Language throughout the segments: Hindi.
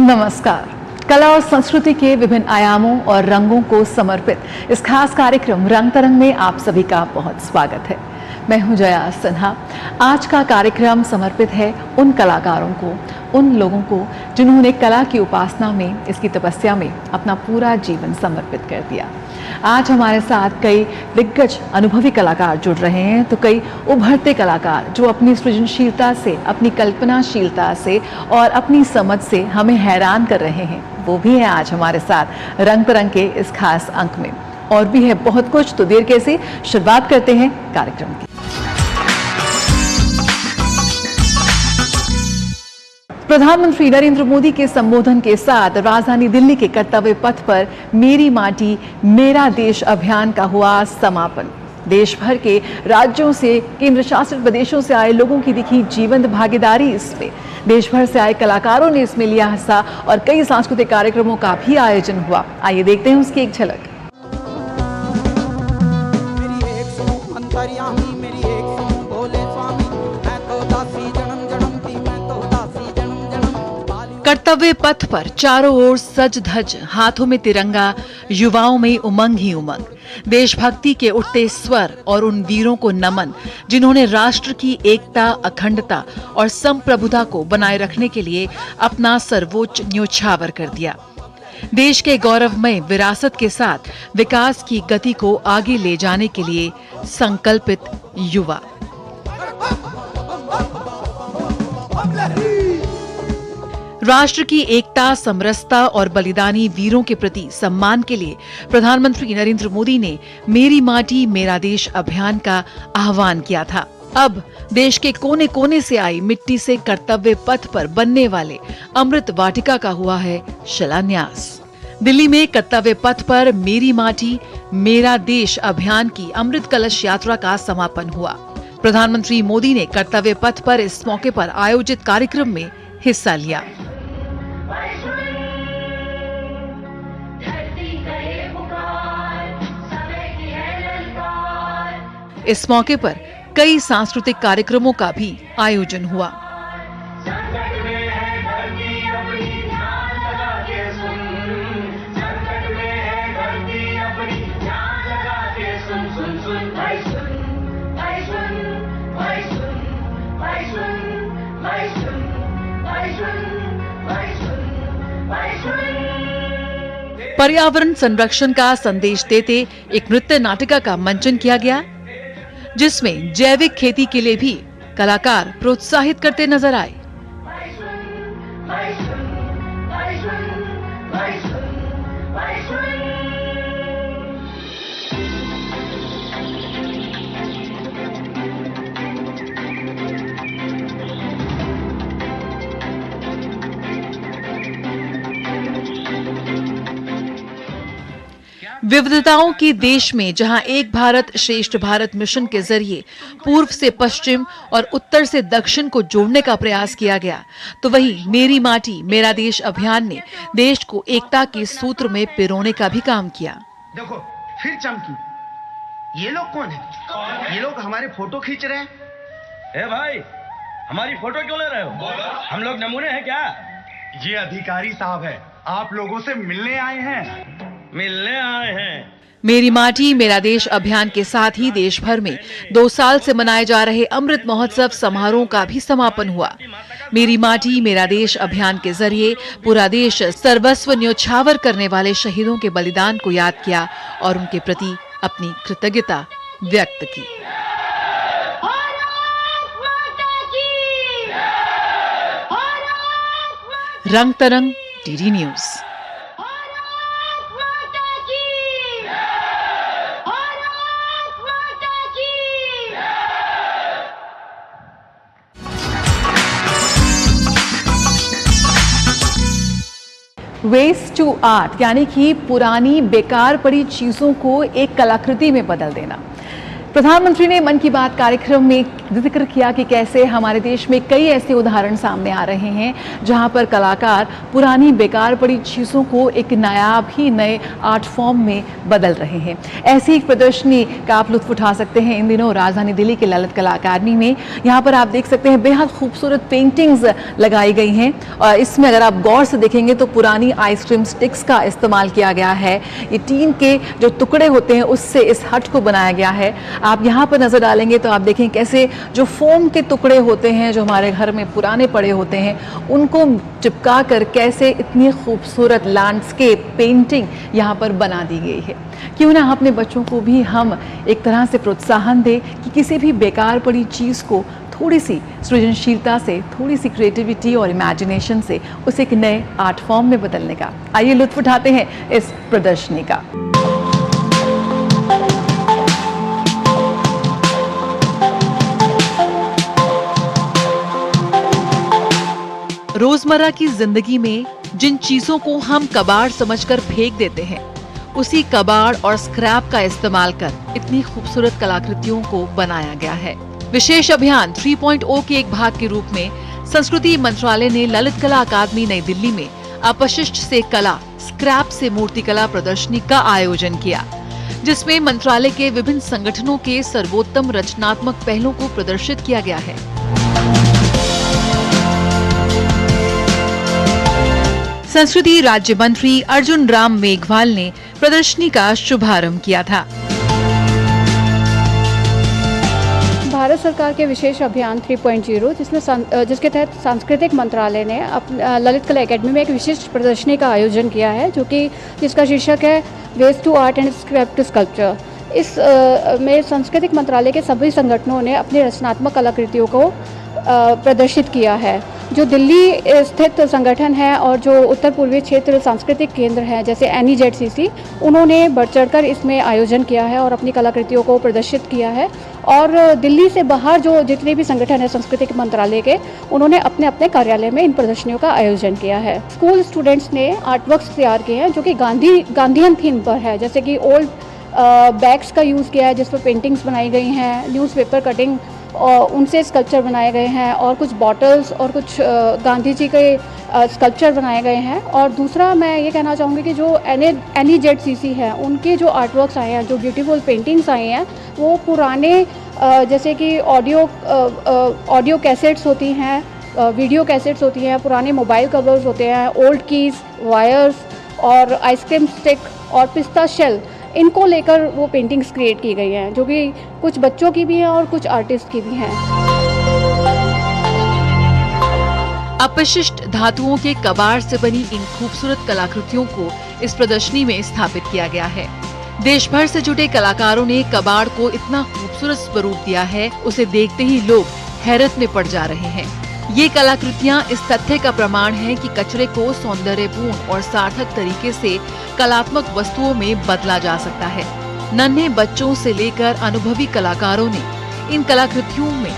नमस्कार। कला और संस्कृति के विभिन्न आयामों और रंगों को समर्पित इस खास कार्यक्रम रंग तरंग में आप सभी का बहुत स्वागत है। मैं हूं जया सिन्हा। आज का कार्यक्रम समर्पित है उन कलाकारों को, उन लोगों को जिन्होंने कला की उपासना में, इसकी तपस्या में अपना पूरा जीवन समर्पित कर दिया। आज हमारे साथ कई दिग्गज अनुभवी कलाकार जुड़ रहे हैं, तो कई उभरते कलाकार जो अपनी सृजनशीलता से, अपनी कल्पनाशीलता से और अपनी समझ से हमें हैरान कर रहे हैं, वो भी हैं आज हमारे साथ रंग तरंग के इस खास अंक में। और भी है बहुत कुछ, तो देर कैसे, शुरुआत करते हैं कार्यक्रम की। प्रधानमंत्री नरेंद्र मोदी के संबोधन के साथ राजधानी दिल्ली के कर्तव्य पथ पर मेरी माटी मेरा देश अभियान का हुआ समापन। देश भर के राज्यों से, केंद्र शासित प्रदेशों से आए लोगों की दिखी जीवंत भागीदारी इसमें। देश भर से आए कलाकारों ने इसमें लिया हिस्सा और कई सांस्कृतिक कार्यक्रमों का भी आयोजन हुआ। आइए देखते हैं उसकी एक झलक। कर्तव्य पथ पर चारों ओर सज धज, हाथों में तिरंगा, युवाओं में उमंग ही उमंग। देशभक्ति के उठते स्वर और उन वीरों को नमन जिन्होंने राष्ट्र की एकता, अखंडता और संप्रभुता को बनाए रखने के लिए अपना सर्वोच्च न्योछावर कर दिया। देश के गौरवमय विरासत के साथ विकास की गति को आगे ले जाने के लिए संकल्पित युवा। राष्ट्र की एकता, समरसता और बलिदानी वीरों के प्रति सम्मान के लिए प्रधानमंत्री नरेंद्र मोदी ने मेरी माटी मेरा देश अभियान का आह्वान किया था। अब देश के कोने कोने से आई मिट्टी से कर्तव्य पथ पर बनने वाले अमृत वाटिका का हुआ है शिलान्यास। दिल्ली में कर्तव्य पथ पर मेरी माटी मेरा देश अभियान की अमृत कलश यात्रा का समापन हुआ। प्रधानमंत्री मोदी ने कर्तव्य पथ पर इस मौके पर आयोजित कार्यक्रम में हिस्सा लिया। इस मौके पर कई सांस्कृतिक कार्यक्रमों का भी आयोजन हुआ। पर्यावरण संरक्षण का संदेश देते एक नृत्य नाटिका का मंचन किया गया, जिसमें जैविक खेती के लिए भी कलाकार प्रोत्साहित करते नजर आए। विविधताओं के देश में जहां एक भारत श्रेष्ठ भारत मिशन के जरिए पूर्व से पश्चिम और उत्तर से दक्षिण को जोड़ने का प्रयास किया गया, तो वहीं मेरी माटी मेरा देश अभियान ने देश को एकता के सूत्र में पिरोने का भी काम किया। देखो फिर चमकी। ये लोग कौन है? ये लोग हमारे फोटो खींच रहे हैं। ए भाई, हमारी फोटो क्यों ले रहे हो? हम लोग नमूने हैं क्या? ये अधिकारी साहब है, आप लोगों से मिलने आए हैं। मिलने आए हैं। मेरी माटी मेरा देश अभियान के साथ ही देश भर में 2 साल से मनाए जा रहे अमृत महोत्सव समारोह का भी समापन हुआ। मेरी माटी मेरा देश अभियान के जरिए पूरा देश सर्वस्व न्योछावर करने वाले शहीदों के बलिदान को याद किया और उनके प्रति अपनी कृतज्ञता व्यक्त की। रंग तरंग, DD News. Waste to art यानी कि पुरानी बेकार पड़ी चीजों को एक कलाकृति में बदल देना। प्रधानमंत्री ने मन की बात कार्यक्रम में जिक्र किया कि कैसे हमारे देश में कई ऐसे उदाहरण सामने आ रहे हैं जहां पर कलाकार पुरानी बेकार पड़ी चीज़ों को एक नायाब ही नए आर्ट फॉर्म में बदल रहे हैं। ऐसी एक प्रदर्शनी का आप लुत्फ उठा सकते हैं इन दिनों राजधानी दिल्ली के ललित कला अकादमी में। यहाँ पर आप देख सकते हैं बेहद खूबसूरत पेंटिंग्स लगाई गई हैं और इसमें अगर आप गौर से देखेंगे तो पुरानी आइसक्रीम स्टिक्स का इस्तेमाल किया गया है। ये टीन के जो टुकड़े होते हैं उससे इस हट को बनाया गया है। आप यहाँ पर नज़र डालेंगे तो आप देखें कैसे जो फोम के टुकड़े होते हैं जो हमारे घर में पुराने पड़े होते हैं उनको चिपका कर कैसे इतनी खूबसूरत लैंडस्केप पेंटिंग यहाँ पर बना दी गई है। क्यों ना अपने बच्चों को भी हम एक तरह से प्रोत्साहन दें कि किसी भी बेकार पड़ी चीज़ को थोड़ी सी सृजनशीलता से, थोड़ी सी क्रिएटिविटी और इमेजिनेशन से उसे एक नए आर्ट फॉर्म में बदलने का। आइए लुत्फ उठाते हैं इस प्रदर्शनी का। रोजमर्रा की जिंदगी में जिन चीजों को हम कबाड़ समझकर फेंक देते हैं, उसी कबाड़ और स्क्रैप का इस्तेमाल कर इतनी खूबसूरत कलाकृतियों को बनाया गया है। विशेष अभियान 3.0 के एक भाग के रूप में संस्कृति मंत्रालय ने ललित कला अकादमी नई दिल्ली में अपशिष्ट से कला, स्क्रैप से मूर्तिकला प्रदर्शनी का आयोजन किया, जिसमें मंत्रालय के विभिन्न संगठनों के सर्वोत्तम रचनात्मक पहलों को प्रदर्शित किया गया है। संस्कृति राज्य मंत्री अर्जुन राम मेघवाल ने प्रदर्शनी का शुभारंभ किया था। भारत सरकार के विशेष अभियान 3.0 जिसके तहत सांस्कृतिक मंत्रालय ने ललित कला अकेडमी में एक विशिष्ट प्रदर्शनी का आयोजन किया है जिसका शीर्षक है waste to art and scrap to sculpture. इस में सांस्कृतिक मंत्रालय के सभी संगठनों ने अपनी रचनात्मक कलाकृतियों को प्रदर्शित किया है। जो दिल्ली स्थित संगठन है और जो उत्तर पूर्वी क्षेत्र सांस्कृतिक केंद्र है जैसे NEZCC, उन्होंने बढ़ चढ़कर इसमें आयोजन किया है और अपनी कलाकृतियों को प्रदर्शित किया है। और दिल्ली से बाहर जो जितने भी संगठन है सांस्कृतिक मंत्रालय के, उन्होंने अपने अपने कार्यालय में इन प्रदर्शनियों का आयोजन किया है। स्कूल स्टूडेंट्स ने आर्टवर्क्स तैयार किए हैं जो कि गांधीयन थीम पर है, जैसे कि ओल्ड बैग्स का यूज़ किया है जिस पर पेंटिंग्स बनाई गई हैं, न्यूज़पेपर कटिंग और उनसे स्कल्पचर बनाए गए हैं और कुछ बॉटल्स और कुछ गांधी जी के स्कल्पचर बनाए गए हैं। और दूसरा मैं ये कहना चाहूँगी कि जो NEZCC है उनके जो आर्टवर्क्स आए हैं, जो ब्यूटीफुल पेंटिंग्स आई हैं, वो पुराने जैसे कि ऑडियो कैसेट्स होती हैं, वीडियो कैसेट्स होती हैं, पुराने मोबाइल कवर्स होते हैं, ओल्ड कीज़, वायर्स और आइसक्रीम स्टिक और पिस्ता शेल, इनको लेकर वो पेंटिंग्स क्रिएट की गई हैं जो कि कुछ बच्चों की भी हैं और कुछ आर्टिस्ट की भी हैं। अपशिष्ट धातुओं के कबाड़ से बनी इन खूबसूरत कलाकृतियों को इस प्रदर्शनी में स्थापित किया गया है। देश भर से जुटे कलाकारों ने कबाड़ को इतना खूबसूरत स्वरूप दिया है, उसे देखते ही लोग हैरत में पड़ जा रहे हैं। ये कलाकृतियाँ इस तथ्य का प्रमाण है कि कचरे को सौंदर्यपूर्ण और सार्थक तरीके से कलात्मक वस्तुओं में बदला जा सकता है। नन्हे बच्चों से लेकर अनुभवी कलाकारों ने इन कलाकृतियों में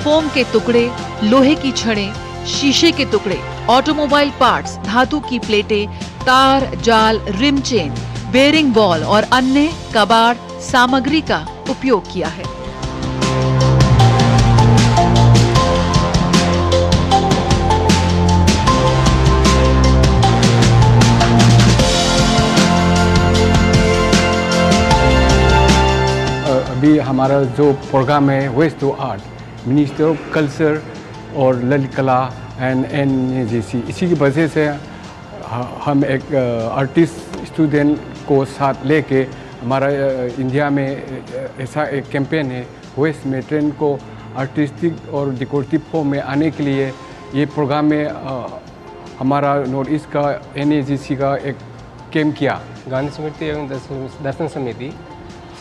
फोम के टुकड़े, लोहे की छड़ें, शीशे के टुकड़े, ऑटोमोबाइल पार्ट्स, धातु की प्लेटें, तार, जाल, रिम चेन, बेरिंग बॉल और अन्य कबाड़ सामग्री का उपयोग किया है। अभी हमारा जो प्रोग्राम है waste to art, ministry of culture और ललित कला एंड NEZCC, इसी की वजह से हम एक आर्टिस्ट स्टूडेंट को साथ लेके हमारा इंडिया में ऐसा एक कैंपेन है वेस्ट में ट्रेंड को आर्टिस्टिक और डेकोरेटिव फॉर्म में आने के लिए। ये प्रोग्राम में हमारा नॉर्थ ईस्ट का NEZCC का एक कैंप किया। गांधी स्मृति एवं दर्शन समिति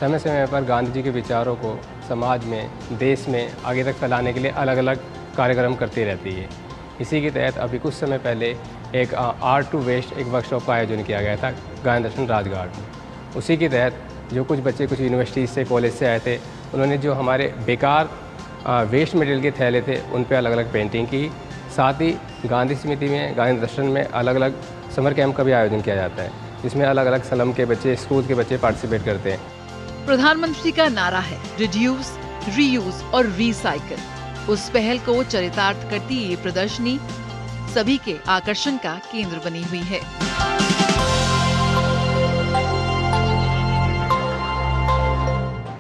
समय समय पर गांधी जी के विचारों को समाज में, देश में आगे तक फैलाने के लिए अलग अलग कार्यक्रम करती रहती है। इसी के तहत अभी कुछ समय पहले एक आर्ट टू वेस्ट एक वर्कशॉप का आयोजन किया गया था गांधी दर्शन राजघाट में। उसी के तहत जो कुछ बच्चे कुछ यूनिवर्सिटी से, कॉलेज से आए थे, उन्होंने जो हमारे बेकार वेस्ट मटेरियल के थैले थे उन पर अलग अलग पेंटिंग की। साथ ही गांधी स्मृति में, गांधी दर्शन में अलग अलग समर कैंप का भी आयोजन किया जाता है, जिसमें अलग अलग स्लम के बच्चे, स्कूल के बच्चे पार्टिसिपेट करते हैं। प्रधानमंत्री का नारा है रिड्यूस, रीयूज और रिसाइकल। उस पहल को चरितार्थ करती ये प्रदर्शनी सभी के आकर्षण का केंद्र बनी हुई है।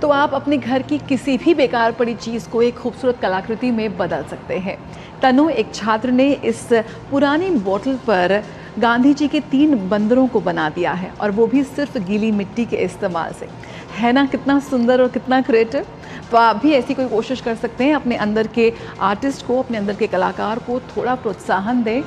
तो आप अपने घर की किसी भी बेकार पड़ी चीज को एक खूबसूरत कलाकृति में बदल सकते हैं। तनु, एक छात्र ने इस पुरानी बोतल पर गांधी जी के 3 बंदरों को बना दिया है, और वो भी सिर्फ गीली मिट्टी के इस्तेमाल से। है ना कितना सुंदर और कितना क्रिएटिव। तो आप भी ऐसी कोई कोशिश कर सकते हैं, अपने अंदर के आर्टिस्ट को, अपने अंदर के कलाकार को थोड़ा प्रोत्साहन दें।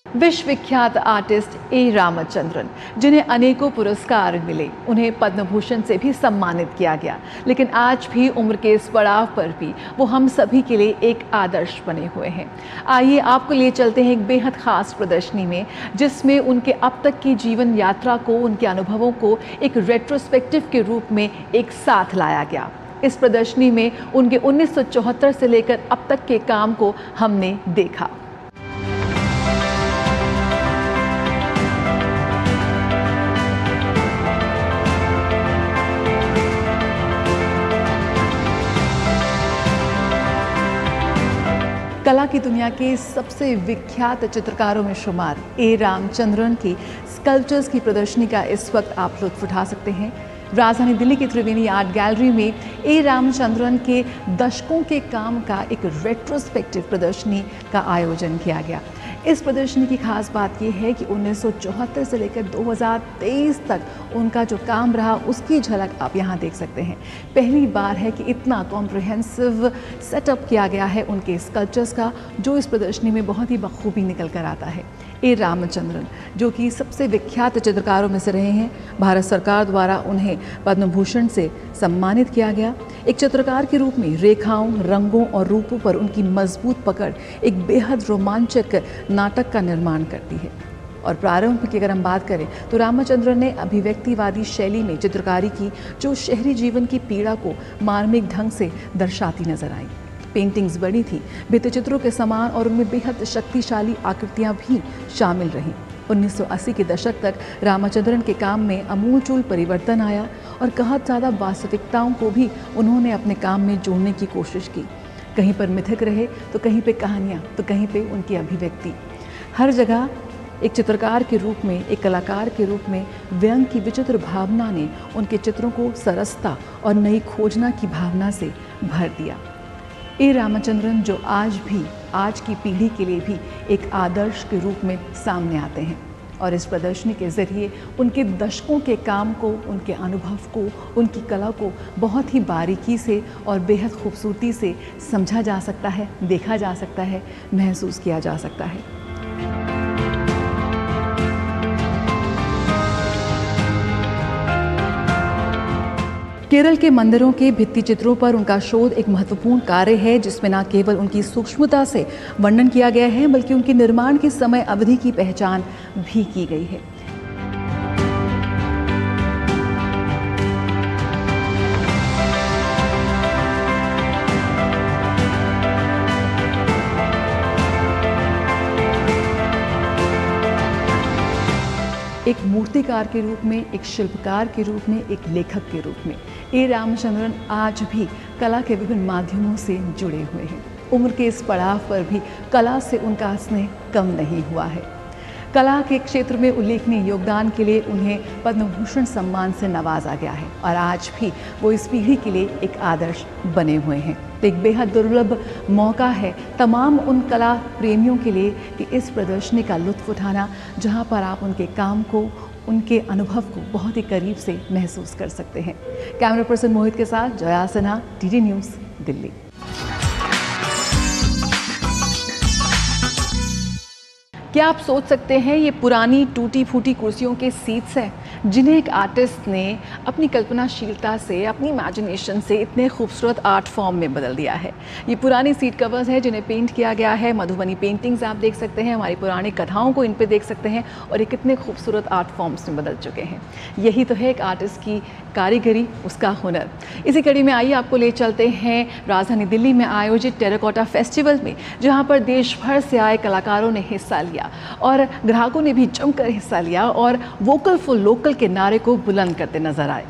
विश्वविख्यात आर्टिस्ट ए रामचंद्रन, जिन्हें अनेकों पुरस्कार मिले, उन्हें पद्म भूषण से भी सम्मानित किया गया, लेकिन आज भी उम्र के इस पड़ाव पर भी वो हम सभी के लिए एक आदर्श बने हुए हैं। आइए आपको लिए चलते हैं एक बेहद खास प्रदर्शनी में, जिसमें उनके अब तक की जीवन यात्रा को, उनके अनुभवों को एक रेट्रोस्पेक्टिव के रूप में एक साथ लाया गया। इस प्रदर्शनी में उनके 1974 से लेकर अब तक के काम को हमने देखा। कला की दुनिया के सबसे विख्यात चित्रकारों में शुमार ए रामचंद्रन की स्कल्पचर्स की प्रदर्शनी का इस वक्त आप लुत्फ उठा सकते हैं। राजधानी दिल्ली की त्रिवेणी आर्ट गैलरी में ए रामचंद्रन के दशकों के काम का एक रेट्रोस्पेक्टिव प्रदर्शनी का आयोजन किया गया। इस प्रदर्शनी की खास बात यह है कि 1974 से लेकर 2023 तक उनका जो काम रहा, उसकी झलक आप यहाँ देख सकते हैं। पहली बार है कि इतना कॉम्प्रिहेंसिव सेटअप किया गया है उनके स्कल्पचर्स का, जो इस प्रदर्शनी में बहुत ही बखूबी निकल कर आता है। ए रामचंद्रन, जो कि सबसे विख्यात चित्रकारों में से रहे हैं, भारत सरकार द्वारा उन्हें पद्म भूषण से सम्मानित किया गया। एक चित्रकार के रूप में रेखाओं, रंगों और रूपों पर उनकी मजबूत पकड़ एक बेहद रोमांचक नाटक का निर्माण करती है। और प्रारंभ की अगर हम बात करें तो रामचंद्रन ने अभिव्यक्तिवादी शैली में चित्रकारी की, जो शहरी जीवन की पीड़ा को मार्मिक ढंग से दर्शाती नजर आई। पेंटिंग्स बड़ी थी, भित्ति चित्रों के समान, और उनमें बेहद शक्तिशाली आकृतियां भी शामिल रहीं। 1980 के दशक तक रामचंद्रन के काम में अमूलचूल परिवर्तन आया, और बहुत ज़्यादा वास्तविकताओं को भी उन्होंने अपने काम में जोड़ने की कोशिश की। कहीं पर मिथक रहे तो कहीं पे कहानियाँ, तो कहीं पे उनकी अभिव्यक्ति। हर जगह एक चित्रकार के रूप में, एक कलाकार के रूप में व्यंग की विचित्र भावना ने उनके चित्रों को सरसता और नई खोजना की भावना से भर दिया। ए रामचंद्रन, जो आज भी, आज की पीढ़ी के लिए भी एक आदर्श के रूप में सामने आते हैं, और इस प्रदर्शनी के ज़रिए उनके दशकों के काम को, उनके अनुभव को, उनकी कला को बहुत ही बारीकी से और बेहद खूबसूरती से समझा जा सकता है, देखा जा सकता है, महसूस किया जा सकता है। केरल के मंदिरों के भित्ति चित्रों पर उनका शोध एक महत्वपूर्ण कार्य है, जिसमें न केवल उनकी सूक्ष्मता से वर्णन किया गया है, बल्कि उनके निर्माण की समय अवधि की पहचान भी की गई है। एक मूर्तिकार के रूप में, एक शिल्पकार के रूप में, एक लेखक के रूप में ए रामचंद्रन आज भी कला के विभिन्न माध्यमों से जुड़े हुए हैं। उम्र के इस पड़ाव पर भी कला से उनका स्नेह कम नहीं हुआ है। कला के क्षेत्र में उल्लेखनीय योगदान के लिए उन्हें पद्म भूषण सम्मान से नवाजा गया है, और आज भी वो इस पीढ़ी के लिए एक आदर्श बने हुए हैं। तो एक बेहद दुर्लभ मौका है तमाम उन कला प्रेमियों के लिए कि इस प्रदर्शनी का लुत्फ उठाना, जहां पर आप उनके काम को, उनके अनुभव को बहुत ही करीब से महसूस कर सकते हैं। कैमरा पर्सन मोहित के साथ जया सिन्हा, टीडी न्यूज़, दिल्ली। क्या आप सोच सकते हैं ये पुरानी टूटी फूटी कुर्सियों के सीट्स हैं? जिन्हें एक आर्टिस्ट ने अपनी कल्पनाशीलता से, अपनी इमेजिनेशन से इतने खूबसूरत आर्ट फॉर्म में बदल दिया है। ये पुरानी सीट कवर्स हैं जिन्हें पेंट किया गया है, मधुबनी पेंटिंग्स आप देख सकते हैं, हमारी पुरानी कथाओं को इन पे देख सकते हैं और ये कितने खूबसूरत आर्ट फॉर्म्स में बदल चुके हैं। यही तो है एक आर्टिस्ट की कारीगरी, उसका हुनर। इसी कड़ी में आइए आपको ले चलते हैं राजधानी दिल्ली में आयोजित टेराकोटा फेस्टिवल में, जहाँ पर देश भर से आए कलाकारों ने हिस्सा लिया और ग्राहकों ने भी जमकर हिस्सा लिया और वोकल फॉर लोकल के नारे को बुलंद करते नजर आए।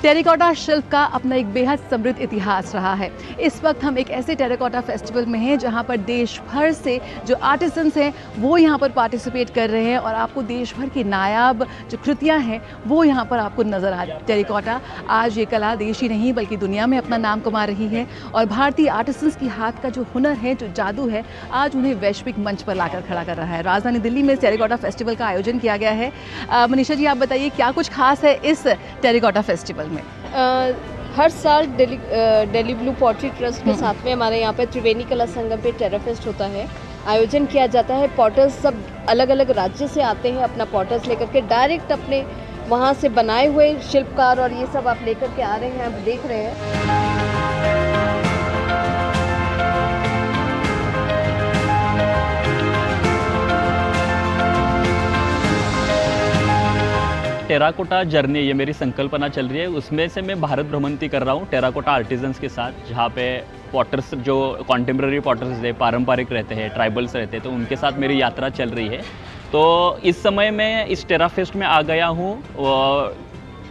टेराकोटा शिल्प का अपना एक बेहद समृद्ध इतिहास रहा है। इस वक्त हम एक ऐसे टेराकोटा फेस्टिवल में हैं जहां पर देश भर से जो आर्टिसंस हैं वो यहां पर पार्टिसिपेट कर रहे हैं और आपको देश भर की नायाब जो कृतियां हैं वो यहां पर आपको नज़र आ रही हैं। टेराकोटा आज ये कला देश ही नहीं बल्कि दुनिया में अपना नाम कमा रही है और भारतीय आर्टिसंस की हाथ का जो हुनर है, जो जादू है, आज उन्हें वैश्विक मंच पर लाकर खड़ा कर रहा है। राजधानी दिल्ली में टेराकोटा फेस्टिवल का आयोजन किया गया है। मनीषा जी, आप बताइए क्या कुछ खास है इस टेराकोटा फेस्टिवल में? हर साल दिल्ली ब्लू पॉटरी ट्रस्ट के साथ में हमारे यहाँ पे त्रिवेणी कला संगम पे टेरा फेस्ट होता है, आयोजन किया जाता है। पॉटर्स सब अलग अलग राज्य से आते हैं अपना पॉटर्स लेकर के, डायरेक्ट अपने वहाँ से बनाए हुए शिल्पकार और ये सब आप लेकर के आ रहे हैं, आप देख रहे हैं। टेराकोटा जर्नी, ये मेरी संकल्पना चल रही है, उसमें से मैं भारत भ्रमंती कर रहा हूँ टेराकोटा आर्टिजन्स के साथ, जहाँ पे पॉटर्स जो कॉन्टेम्प्रेरी पॉटर्स है, पारंपरिक रहते हैं, ट्राइबल्स रहते हैं, तो उनके साथ मेरी यात्रा चल रही है। तो इस समय मैं इस टेरा फेस्ट में आ गया हूँ।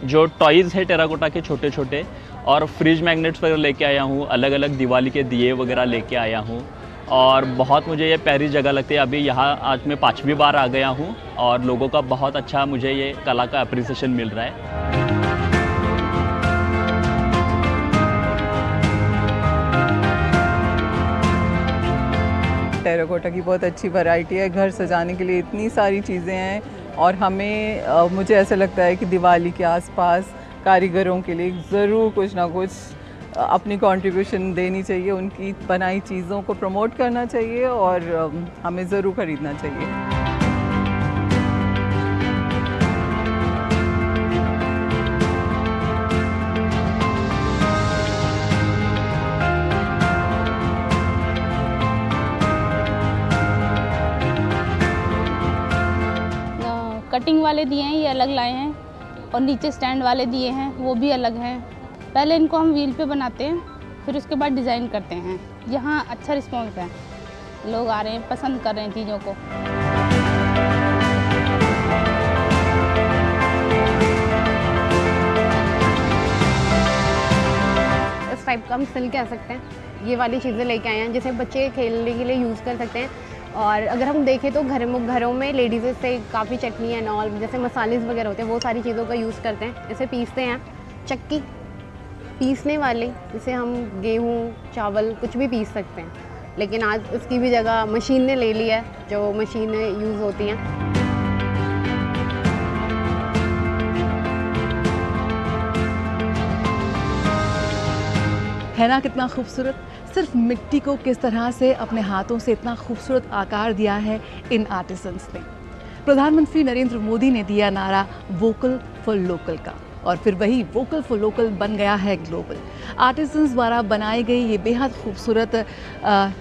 जो टॉयज़ है टेराकोटा के छोटे छोटे और फ्रिज मैग्नेट्स वगैरह लेके आया हूँ, अलग अलग दिवाली के दिए वगैरह लेके आया हूँ और बहुत मुझे ये प्यारी जगह लगती है। अभी यहाँ आज मैं 5वीं बार आ गया हूँ और लोगों का बहुत अच्छा मुझे ये कला का अप्रिसिएशन मिल रहा है। टेराकोटा की बहुत अच्छी वैरायटी है, घर सजाने के लिए इतनी सारी चीज़ें हैं और हमें मुझे ऐसा लगता है कि दिवाली के आसपास कारीगरों के लिए ज़रूर कुछ ना कुछ अपनी कंट्रीब्यूशन देनी चाहिए, उनकी बनाई चीज़ों को प्रमोट करना चाहिए और हमें ज़रूर ख़रीदना चाहिए। कटिंग वाले दिए हैं, ये अलग लाए हैं और नीचे स्टैंड वाले दिए हैं, वो भी अलग हैं। पहले इनको हम व्हील पे बनाते हैं, फिर उसके बाद डिज़ाइन करते हैं। यहाँ अच्छा रिस्पॉन्स है, लोग आ रहे हैं, पसंद कर रहे हैं चीज़ों को। इस टाइप का हम स्टिल कह सकते हैं, ये वाली चीज़ें लेके आए हैं जिसे बच्चे खेलने के लिए यूज़ कर सकते हैं। और अगर हम देखें तो घरों में लेडीज़ से काफ़ी चटनी एंड ऑल, जैसे मसालेज वगैरह होते हैं, वो सारी चीज़ों का यूज़ करते हैं। इसे पीसते हैं, चक्की पीसने वाली, जिसे हम गेहूँ, चावल कुछ भी पीस सकते हैं, लेकिन आज उसकी भी जगह मशीन ने ले ली है, जो मशीनें यूज़ होती हैं। है ना कितना खूबसूरत। सिर्फ मिट्टी को किस तरह से अपने हाथों से इतना खूबसूरत आकार दिया है इन आर्टिसंस ने। प्रधानमंत्री नरेंद्र मोदी ने दिया नारा वोकल फॉर लोकल का और फिर वही वोकल फॉर लोकल बन गया है ग्लोबल। आर्टिसंस द्वारा बनाई गई ये बेहद खूबसूरत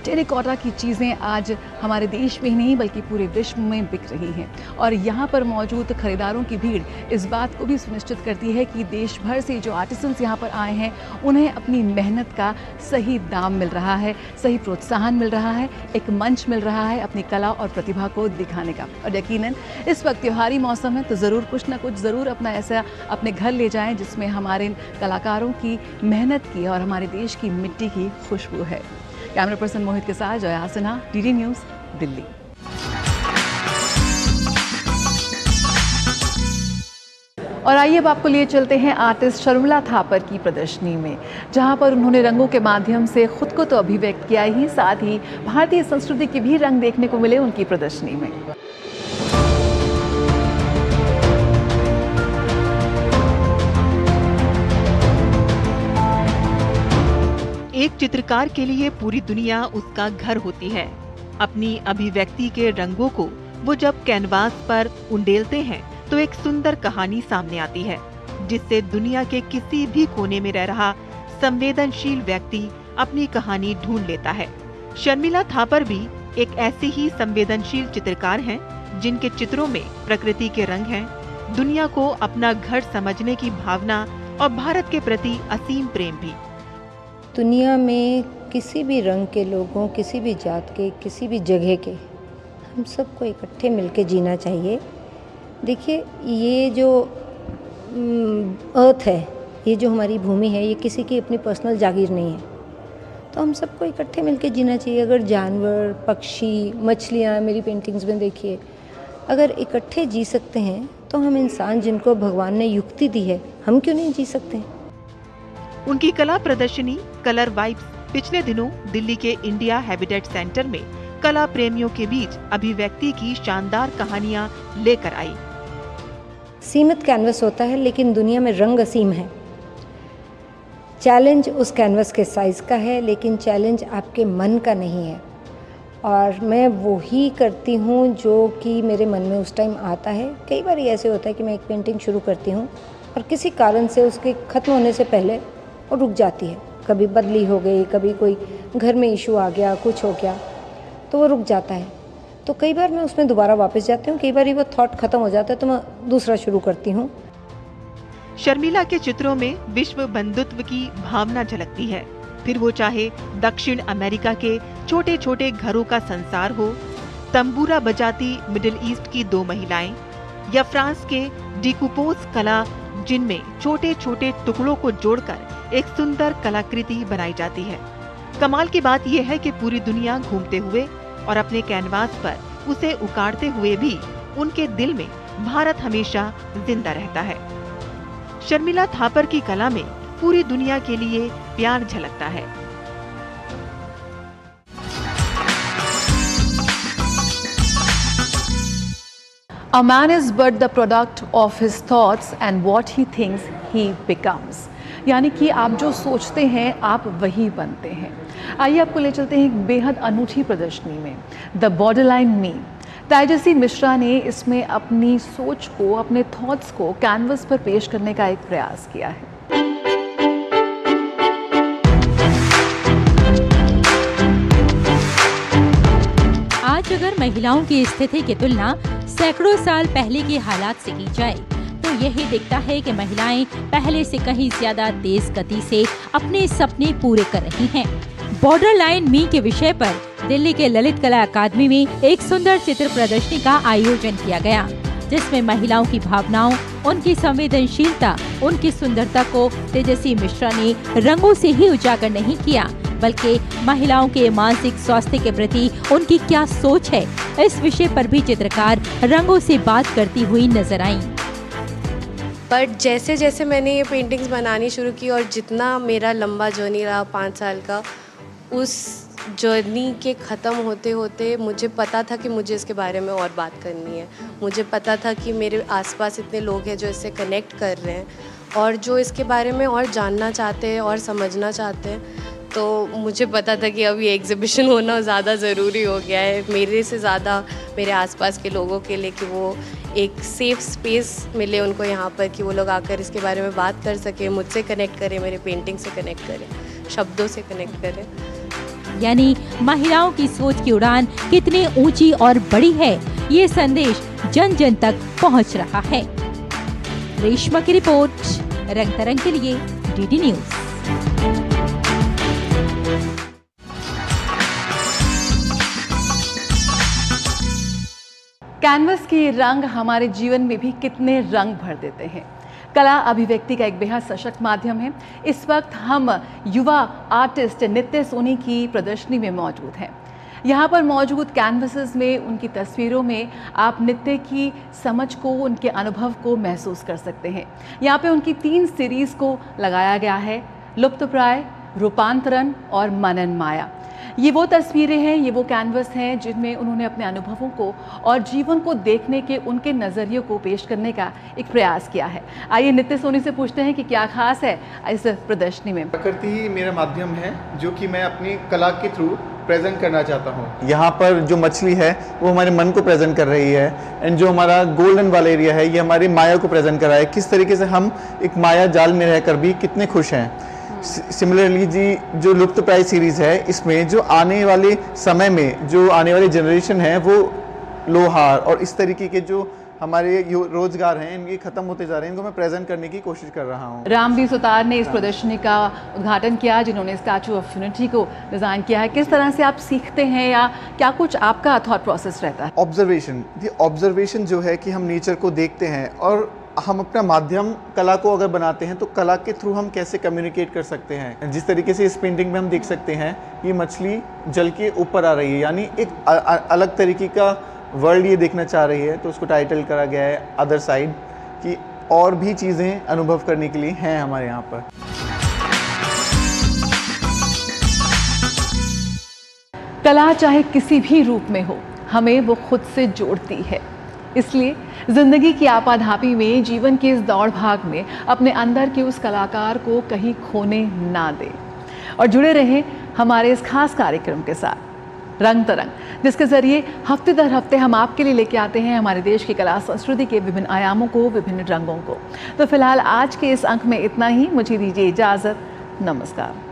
टेराकोटा की चीज़ें आज हमारे देश में ही नहीं बल्कि पूरे विश्व में बिक रही हैं और यहाँ पर मौजूद खरीदारों की भीड़ इस बात को भी सुनिश्चित करती है कि देश भर से जो आर्टिसंस यहाँ पर आए हैं उन्हें अपनी मेहनत का सही दाम मिल रहा है, सही प्रोत्साहन मिल रहा है, एक मंच मिल रहा है अपनी कला और प्रतिभा को दिखाने का। और यकीनन इस वक्त त्योहारी मौसम है तो ज़रूर कुछ ना कुछ ज़रूर अपना ऐसा अपने घर ले जाएं जिसमें हमारे कलाकारों की मेहनत की और हमारे देश की मिट्टी की खुशबू है। कैमरा पर्सन मोहित के साथ जया सिन्हा, डीडी न्यूज़, दिल्ली। और आइए अब आपको लिए चलते हैं आर्टिस्ट शर्मिला थापर की प्रदर्शनी में, जहां पर उन्होंने रंगों के माध्यम से खुद को तो अभिव्यक्त किया ही, साथ ही भारतीय संस्कृति के भी रंग देखने को मिले उनकी प्रदर्शनी में। एक चित्रकार के लिए पूरी दुनिया उसका घर होती है। अपनी अभिव्यक्ति के रंगों को वो जब कैनवास पर उंडेलते हैं तो एक सुंदर कहानी सामने आती है, जिससे दुनिया के किसी भी कोने में रह रहा संवेदनशील व्यक्ति अपनी कहानी ढूंढ लेता है। शर्मिला थापर भी एक ऐसे ही संवेदनशील चित्रकार हैं, जिनके चित्रों में प्रकृति के रंग हैं, दुनिया को अपना घर समझने की भावना और भारत के प्रति असीम प्रेम भी। दुनिया में किसी भी रंग के लोगों, किसी भी जात के, किसी भी जगह के, हम सबको इकट्ठे मिलके जीना चाहिए। देखिए, ये जो अर्थ है, ये जो हमारी भूमि है, ये किसी की अपनी पर्सनल जागीर नहीं है, तो हम सबको इकट्ठे मिलके जीना चाहिए। अगर जानवर, पक्षी, मछलियाँ, मेरी पेंटिंग्स में देखिए, अगर इकट्ठे जी सकते हैं तो हम इंसान जिनको भगवान ने युक्ति दी है, हम क्यों नहीं जी सकते हैं? उनकी कला प्रदर्शनी कलर वाइब्स पिछले दिनों दिल्ली के इंडिया हैबिटेट सेंटर में कला प्रेमियों के बीच अभिव्यक्ति की शानदार कहानियां लेकर आई। सीमित कैनवस होता है, लेकिन दुनिया में रंग असीम है। चैलेंज उस कैनवस के साइज़ का है, लेकिन चैलेंज आपके मन का नहीं है। और मैं वो ही करती हूँ जो कि मेरे मन में उस टाइम आता है। कई बार ऐसे होता है कि मैं एक पेंटिंग शुरू करती हूँ और किसी कारण से उसके ख़त्म होने से पहले वो रुक जाती है। कभी बदली हो गई, कभी कोई घर में इशू आ गया, कुछ हो गया, तो वो रुक जाता है। तो कई बार मैं उसमें दोबारा वापस जाती हूँ, कई बार वो थॉट ख़त्म हो जाता है तो मैं दूसरा शुरू करती हूँ। शर्मिला के चित्रों में विश्व बंधुत्व की भावना झलकती है, फिर वो चाहे दक्षिण अमेरिका के छोटे छोटे घरों का संसार हो, तंबूरा बजाती मिडिल ईस्ट की दो महिलाएं, या फ्रांस के डिकूपोज कला, जिनमें छोटे छोटे टुकड़ों को जोड़कर एक सुंदर कलाकृति बनाई जाती है। कमाल की बात यह है कि पूरी दुनिया घूमते हुए और अपने कैनवास पर उसे उकाड़ते हुए भी उनके दिल में भारत हमेशा जिंदा रहता है। शर्मिला थापर की कला में पूरी दुनिया के लिए प्यार झलकता है। A man is but the product of his thoughts and what he thinks he becomes. यानी कि आप जो सोचते हैं आप वही बनते हैं। आइए आपको ले चलते हैं एक बेहद अनूठी प्रदर्शनी में, द बॉर्डरलाइन मी। तेजस्वी मिश्रा ने इसमें अपनी सोच को, अपने थॉट्स को कैनवस पर पेश करने का एक प्रयास किया है। आज अगर महिलाओं की स्थिति की तुलना सैकड़ों साल पहले के हालात से की जाए तो यही दिखता है कि महिलाएं पहले से कहीं ज्यादा तेज गति से अपने सपने पूरे कर रही हैं। बॉर्डर लाइन मी के विषय पर दिल्ली के ललित कला अकादमी में एक सुंदर चित्र प्रदर्शनी का आयोजन किया गया, जिसमें महिलाओं की भावनाओं, उनकी संवेदनशीलता, उनकी सुंदरता को तेजस्वी मिश्रा ने रंगों से ही उजागर नहीं किया, बल्कि महिलाओं के मानसिक स्वास्थ्य के प्रति उनकी क्या सोच है, इस विषय पर भी चित्रकार रंगों से बात करती हुई नजर आईं। बट जैसे जैसे मैंने ये पेंटिंग्स बनानी शुरू की और जितना मेरा लंबा जर्नी रहा 5 साल का, उस जर्नी के ख़त्म होते होते मुझे पता था कि मुझे इसके बारे में और बात करनी है। मुझे पता था कि मेरे आसपास इतने लोग हैं जो इससे कनेक्ट कर रहे हैं और जो इसके बारे में और जानना चाहते हैं और समझना चाहते हैं। तो मुझे पता था कि अब ये एग्ज़िबिशन होना ज़्यादा ज़रूरी हो गया है, मेरे से ज़्यादा मेरे आसपास के लोगों के लिए, कि वो एक सेफ़ स्पेस मिले उनको यहाँ पर, कि वो लोग आकर इसके बारे में बात कर सकें, मुझसे कनेक्ट करें, मेरे पेंटिंग से कनेक्ट करें, शब्दों से कनेक्ट करें। यानी महिलाओं की सोच की उड़ान कितनी ऊंची और बड़ी है, ये संदेश जन जन तक पहुंच रहा है। रेशमा की रिपोर्ट, रंग तरंग के लिए डीडी न्यूज़। कैनवस के रंग हमारे जीवन में भी कितने रंग भर देते हैं। कला अभिव्यक्ति का एक बेहद सशक्त माध्यम है। इस वक्त हम युवा आर्टिस्ट नित्य सोनी की प्रदर्शनी में मौजूद हैं। यहाँ पर मौजूद कैनवसेस में, उनकी तस्वीरों में आप नित्य की समझ को, उनके अनुभव को महसूस कर सकते हैं। यहाँ पे उनकी 3 सीरीज़ को लगाया गया है, लुप्तप्राय, रूपांतरण और मनन माया। ये वो तस्वीरें हैं, ये वो कैनवस हैं जिनमें उन्होंने अपने अनुभवों को और जीवन को देखने के उनके नज़रिए को पेश करने का एक प्रयास किया है। आइए नित्य सोनी से पूछते हैं कि क्या खास है इस प्रदर्शनी में। प्रकृति ही मेरा माध्यम है जो कि मैं अपनी कला के थ्रू प्रेजेंट करना चाहता हूँ। यहाँ पर जो मछली है वो हमारे मन को प्रेजेंट कर रही है, एंड जो हमारा गोल्डन वाला एरिया है ये हमारी माया को प्रेजेंट कर रहा है, किस तरीके से हम एक माया जाल में रहकर भी कितने खुश हैं। सिमिलरली जी जो लुप्तप्राय सीरीज़ है इसमें जो आने वाले समय में जो आने वाली जनरेशन है वो लोहार और इस तरीके के जो हमारे रोजगार हैं इनके खत्म होते जा रहे हैं, इनको मैं प्रेजेंट करने की कोशिश कर रहा हूँ। रामवीर सुतार ने इस प्रदर्शनी का उद्घाटन किया, जिन्होंने स्टैचू ऑफ यूनिटी को डिज़ाइन किया है। किस तरह से आप सीखते हैं या क्या कुछ आपका थॉट प्रोसेस रहता है? ऑब्जर्वेशन जो है कि हम नेचर को देखते हैं और हम अपना माध्यम कला को अगर बनाते हैं तो कला के थ्रू हम कैसे कम्युनिकेट कर सकते हैं। जिस तरीके से इस पेंटिंग में हम देख सकते हैं ये मछली जल के ऊपर आ रही है, यानी एक अलग तरीके का वर्ल्ड ये देखना चाह रही है, तो उसको टाइटल करा गया है अदर साइड, कि और भी चीज़ें अनुभव करने के लिए हैं हमारे यहाँ पर। कला चाहे किसी भी रूप में हो, हमें वो खुद से जोड़ती है। इसलिए जिंदगी की आपाधापी में, जीवन की इस दौड़ भाग में अपने अंदर के उस कलाकार को कहीं खोने ना दें और जुड़े रहें हमारे इस खास कार्यक्रम के साथ, रंग तरंग, जिसके जरिए हफ्ते दर हफ्ते हम आपके लिए लेके आते हैं हमारे देश की कला संस्कृति के विभिन्न आयामों को, विभिन्न रंगों को। तो फिलहाल आज के इस अंक में इतना ही। मुझे दीजिए इजाज़त। नमस्कार।